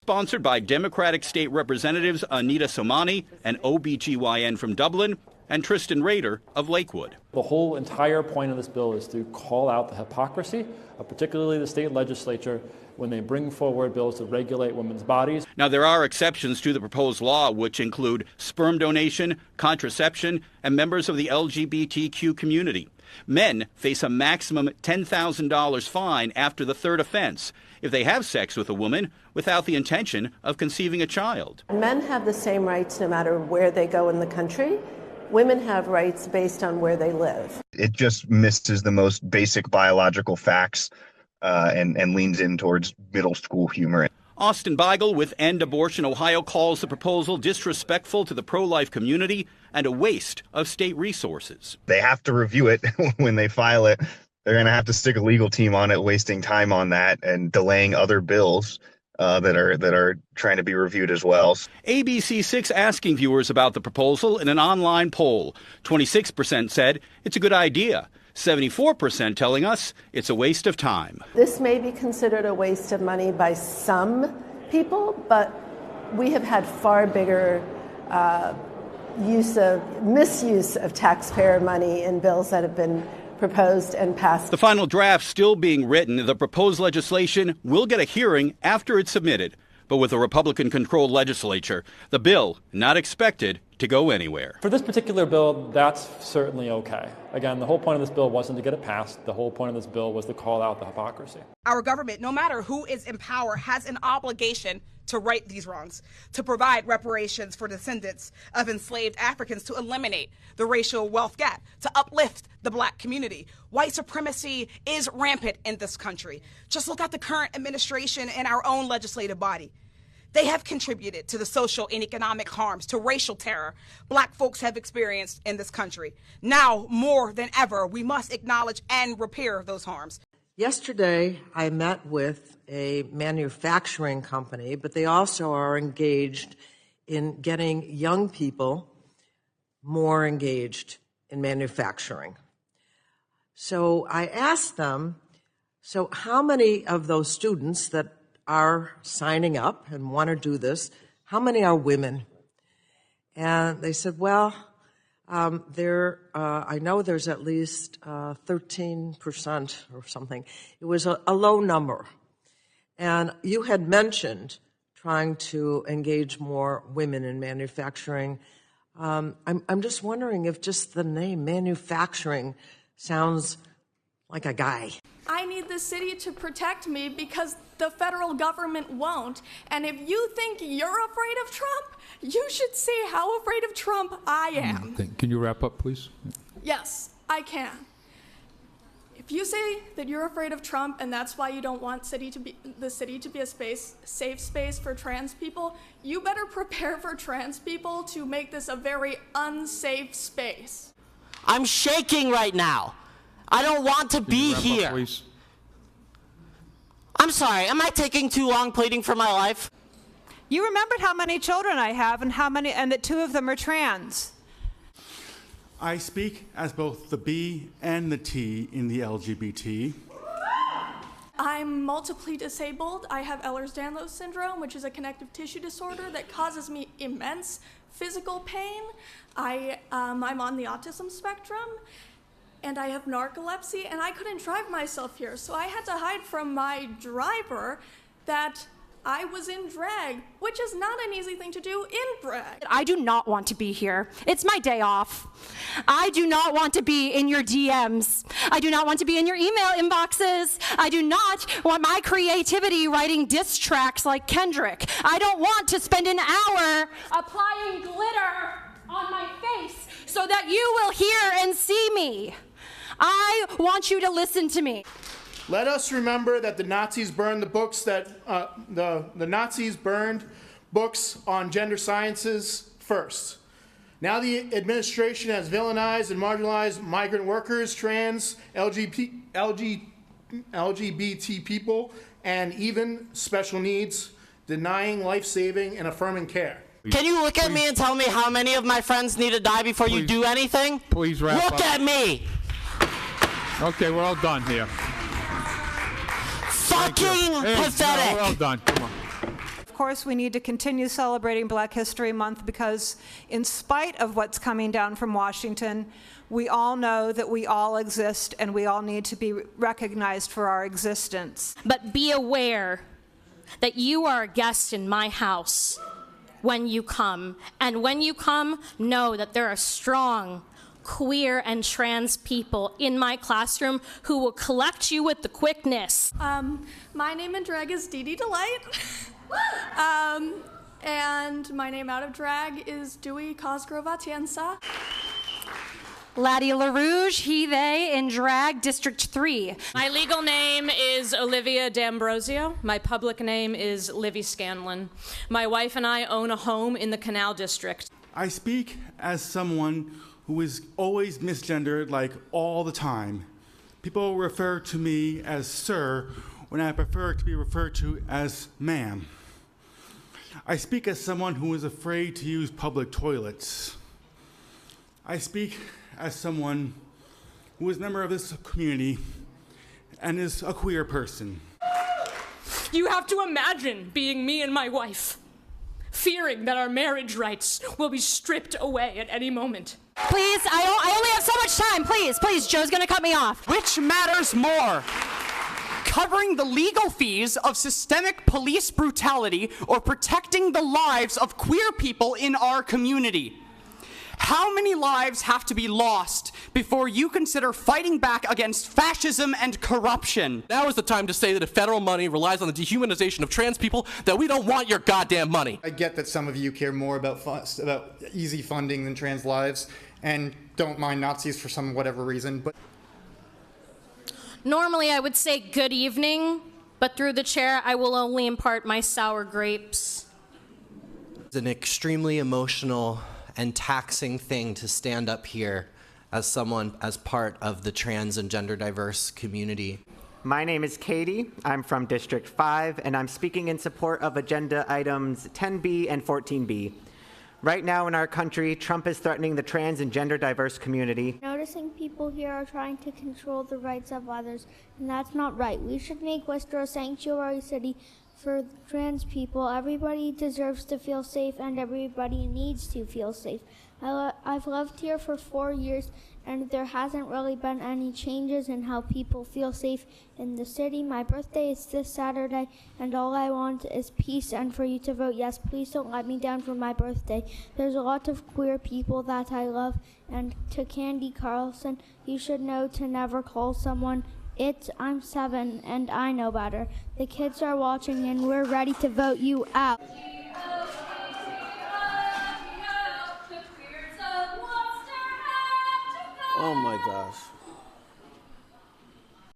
sponsored by Democratic State Representatives Anita Somani, an OBGYN from Dublin, and Tristan Rader of Lakewood. The whole entire point of this bill is to call out the hypocrisy of particularly the state legislature when they bring forward bills to regulate women's bodies. Now, there are exceptions to the proposed law, which include sperm donation, contraception, and members of the LGBTQ community. Men face a maximum $10,000 fine after the third offense if they have sex with a woman without the intention of conceiving a child. Men have the same rights no matter where they go in the country. Women have rights based on where they live. It just misses the most basic biological facts and leans in towards middle school humor. Austin Beigel with End Abortion Ohio calls the proposal disrespectful to the pro-life community and a waste of state resources. They have to review it when they file it. They're going to have to stick a legal team on it, wasting time on that and delaying other bills that are trying to be reviewed as well. ABC6 asking viewers about the proposal in an online poll. 26% said it's a good idea. 74% telling us it's a waste of time. This may be considered a waste of money by some people, but we have had far bigger misuse of taxpayer money in bills that have been proposed and passed. The final draft still being written. The proposed legislation will get a hearing after it's submitted. But with a Republican-controlled legislature, the bill not expected to go anywhere. For this particular bill, that's certainly okay. Again, the whole point of this bill wasn't to get it passed. The whole point of this bill was to call out the hypocrisy. Our government, no matter who is in power, has an obligation to right these wrongs, to provide reparations for descendants of enslaved Africans, to eliminate the racial wealth gap, to uplift the black community. White supremacy is rampant in this country. Just look at the current administration and our own legislative body. They have contributed to the social and economic harms, to racial terror black folks have experienced in this country. Now, more than ever, we must acknowledge and repair those harms. Yesterday, I met with a manufacturing company, but they also are engaged in getting young people more engaged in manufacturing. So I asked them, so how many of those students that are signing up and want to do this, how many are women? And they said, well, I know there's at least 13% or something. It was a low number. And you had mentioned trying to engage more women in manufacturing. I'm just wondering if just the name manufacturing sounds like a guy. I need the city to protect me because the federal government won't. And if you think you're afraid of Trump, you should see how afraid of Trump I am. Can you wrap up, please? Yes, I can. If you say that you're afraid of Trump and that's why you don't want the city to be a safe space for trans people, you better prepare for trans people to make this a very unsafe space. I'm shaking right now. I don't want to be here. Up, I'm sorry, am I taking too long pleading for my life? You remembered how many children I have and that 2 of them are trans. I speak as both the B and the T in the LGBT. I'm multiply disabled. I have Ehlers-Danlos syndrome, which is a connective tissue disorder that causes me immense physical pain. I'm on the autism spectrum. And I have narcolepsy, and I couldn't drive myself here, so I had to hide from my driver that I was in drag, which is not an easy thing to do in drag. I do not want to be here. It's my day off. I do not want to be in your DMs. I do not want to be in your email inboxes. I do not want my creativity writing diss tracks like Kendrick. I don't want to spend an hour applying glitter on my face so that you will hear and see me. I want you to listen to me. Let us remember that the Nazis burned the books the Nazis burned books on gender sciences first. Now the administration has villainized and marginalized migrant workers, trans, LGBT people, and even special needs, denying life-saving and affirming care. Can you look at me and tell me how many of my friends need to die before you do anything? Please wrap up. Look at me! Okay, we're all done here. Fucking pathetic! No, we're all done. Come on. Of course, we need to continue celebrating Black History Month because in spite of what's coming down from Washington, we all know that we all exist and we all need to be recognized for our existence. But be aware that you are a guest in my house when you come. And when you come, know that there are strong queer and trans people in my classroom who will collect you with the quickness. My name in drag is Dee Dee Delight. And my name out of drag is Dewey Cosgrove Atienza. Laddie LaRouge, he, they, in drag, District 3. My legal name is Olivia D'Ambrosio. My public name is Livy Scanlon. My wife and I own a home in the Canal District. I speak as someone who is always misgendered, like all the time. People refer to me as sir when I prefer to be referred to as ma'am. I speak as someone who is afraid to use public toilets. I speak as someone who is a member of this community and is a queer person. You have to imagine being me and my wife, fearing that our marriage rights will be stripped away at any moment. Please, I only have so much time. Please, Joe's gonna cut me off. Which matters more? Covering the legal fees of systemic police brutality or protecting the lives of queer people in our community? How many lives have to be lost before you consider fighting back against fascism and corruption? Now is the time to say that if federal money relies on the dehumanization of trans people, that we don't want your goddamn money. I get that some of you care more about easy funding than trans lives and don't mind Nazis for some whatever reason, but Normally I would say good evening, but through the chair I will only impart my sour grapes. It's an extremely emotional and taxing thing to stand up here as someone as part of the trans and gender diverse community. My name is Katie. I'm from District 5, and I'm speaking in support of agenda items 10B and 14B. Right now in our country, Trump is threatening the trans and gender diverse community. Noticing people here are trying to control the rights of others, and that's not right. We should make Worcester a sanctuary city for trans people. Everybody deserves to feel safe, and everybody needs to feel safe. I've lived here for 4 years, and there hasn't really been any changes in how people feel safe in the city. My birthday is this Saturday, and all I want is peace and for you to vote yes. Please don't let me down for my birthday. There's a lot of queer people that I love, and to Candy Carlson, you should know to never call someone I'm 7 and I know better. The kids are watching and we're ready to vote you out. Oh my gosh.